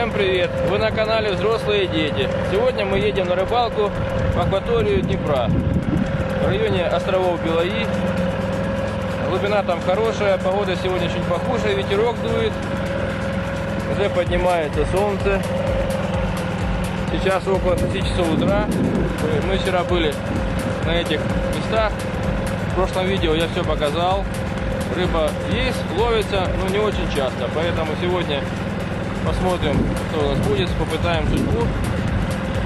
Всем привет! Вы на канале Взрослые дети. Сегодня мы едем на рыбалку в акваторию Днепра, в районе островов Белаи. Глубина там хорошая, погода сегодня чуть похуже, ветерок дует, уже поднимается солнце. Сейчас около 5 часов утра. Мы вчера были на этих местах. В прошлом видео я все показал. Рыба есть, ловится, но не очень часто. Поэтому сегодня посмотрим, что у нас будет, попытаем судьбу.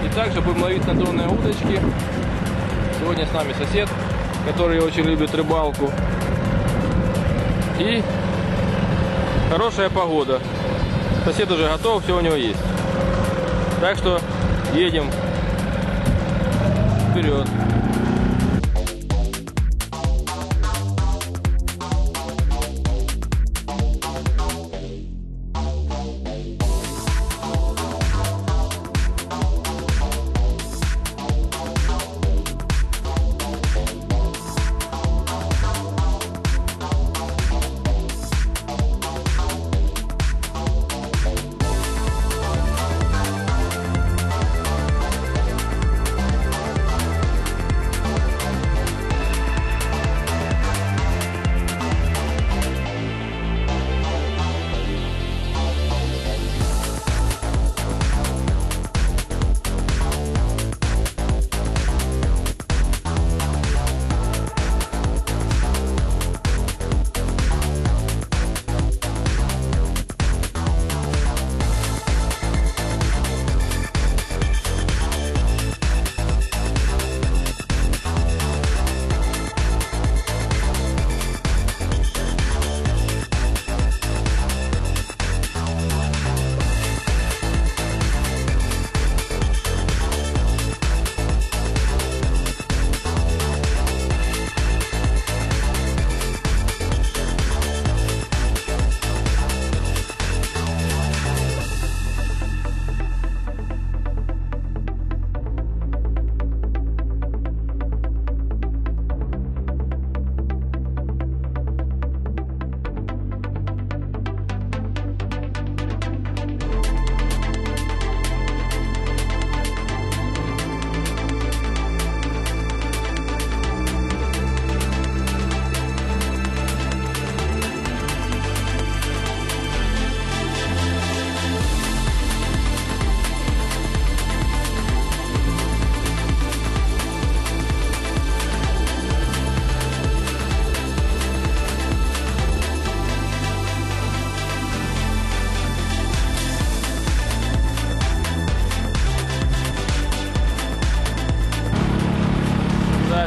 И также будем ловить на донные удочки. Сегодня с нами сосед, который очень любит рыбалку. И хорошая погода. Сосед уже готов, все у него есть. Так что едем вперед.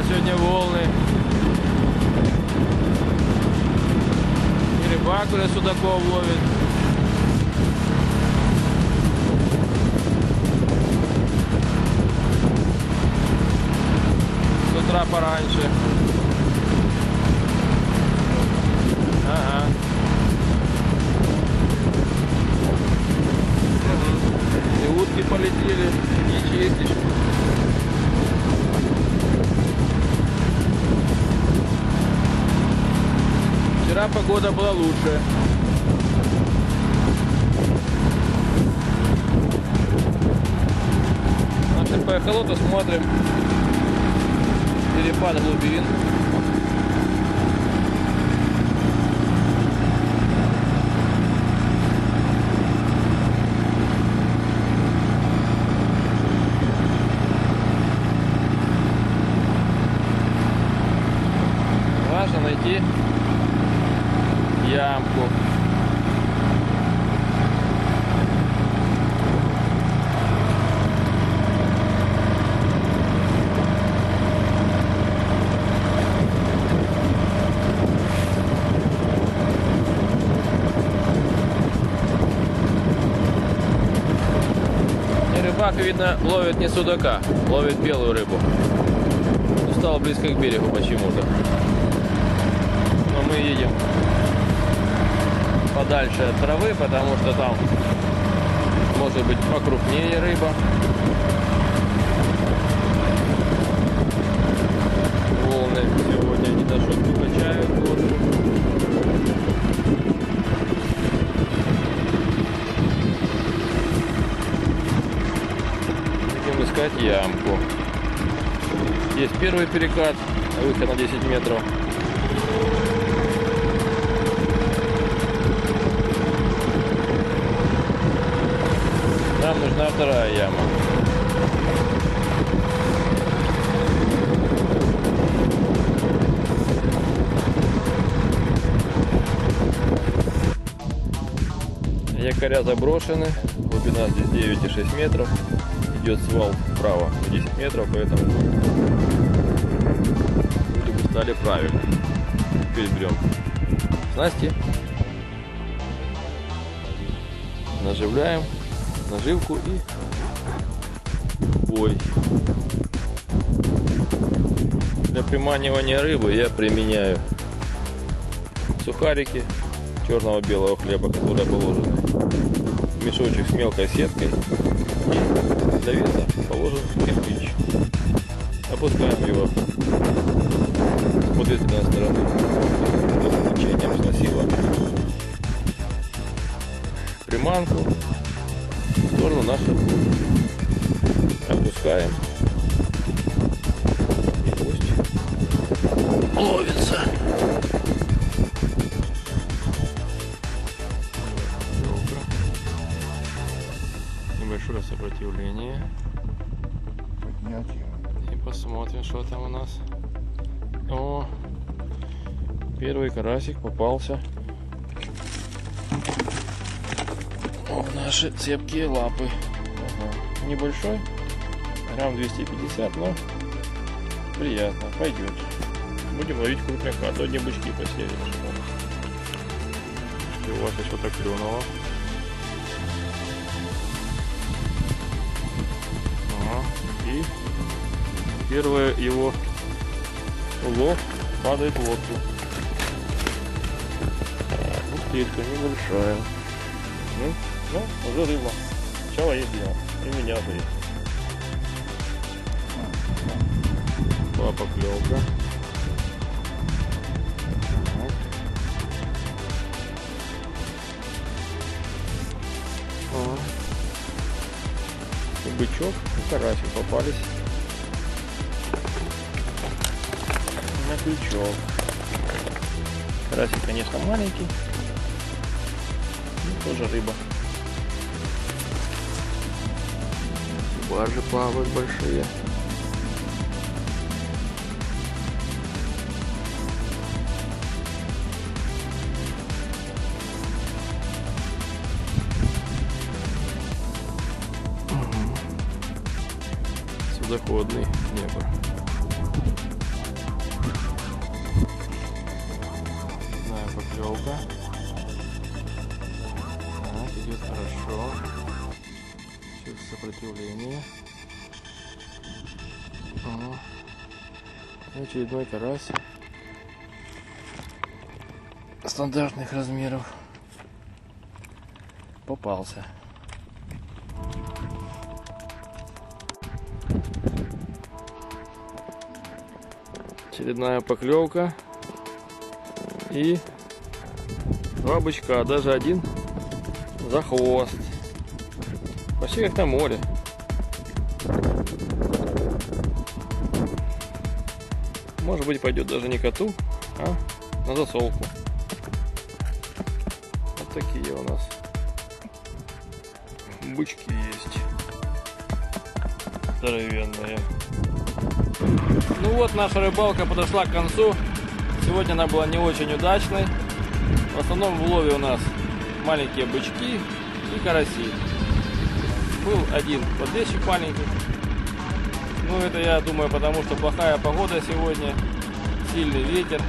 Сегодня волны. И рыбак уже судаков ловит. С утра пораньше. Ага. И утки полетели, не чистишь. Вчера погода была лучше. Если по эхолоту смотрим перепад глубин. Важно найти ямку. И рыбак, видно, ловит не судака, ловит белую рыбу. Стал близко к берегу почему-то. Но мы едем подальше от травы, потому что там может быть покрупнее рыба. Волны сегодня не до шутки качают лодку. искать ямку. Есть первый перекат, выход на 10 метров. Нам нужна вторая яма. Якоря заброшены, глубина здесь 9,6 метров, идет свал вправо 10 метров, поэтому вроде бы стали правильно. Теперь берем снасти, наживляем наживку и бой. Для приманивания рыбы я применяю сухарики черного белого хлеба, которые положены, мешочек с мелкой сеткой, и для веса положен кирпич. Опускаем его с подветренной стороны с течением сносила приманку в сторону наших. Опускаем, и пусть ловится. Небольшое сопротивление. Поднять его. И посмотрим, что там у нас. О, первый карасик попался в наши цепкие лапы. Ага. Небольшой, грамм 250, но приятно, пойдет. Будем ловить крупняка, а то одни бычки посели. И у вас еще так клюнуло. И первый его улов падает в лодку. Утечка небольшая. Ну, уже рыба. Сначала есть дело. И меня уже есть. Была поклевка. И бычок, и карасик попались на крючок. Карасик, конечно, маленький, но тоже рыба. Баржи плавают большие. Судоходный небо. Знаем, поклевка. Так, идет хорошо. Чуть сопротивление. Ага. Очередной карась стандартных размеров попался. Очередная поклевка и два бычка, даже один за хвост, почти как на море. Может быть, пойдет даже не коту, а на засолку. Вот такие у нас бычки есть здоровенные. Ну вот, наша рыбалка подошла к концу. Сегодня она была не очень удачной. В основном в улове у нас маленькие бычки и караси. Был один подлещик маленький. Ну это, я думаю, потому что плохая погода сегодня, сильный ветер.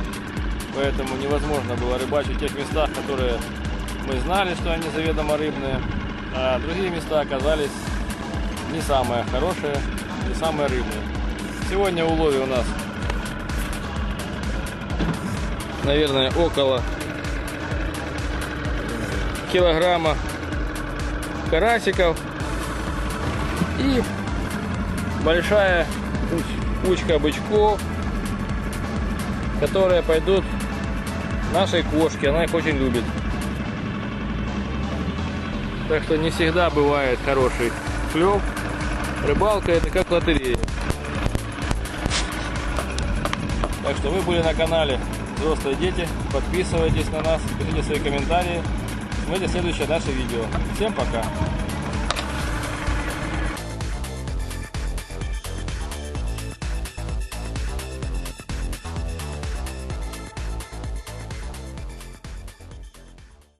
Поэтому невозможно было рыбачить в тех местах, которые мы знали, что они заведомо рыбные. А другие места оказались не самые хорошие, не самые рыбные. Сегодня в улове у нас, наверное, около килограмма карасиков и большая кучка бычков, которые пойдут нашей кошке. Она их очень любит. Так что не всегда бывает хороший клев. Рыбалка это как лотерея. Так что вы были на канале Взрослые дети. Подписывайтесь на нас, пишите свои комментарии. Смотрите следующее наше видео. Всем пока!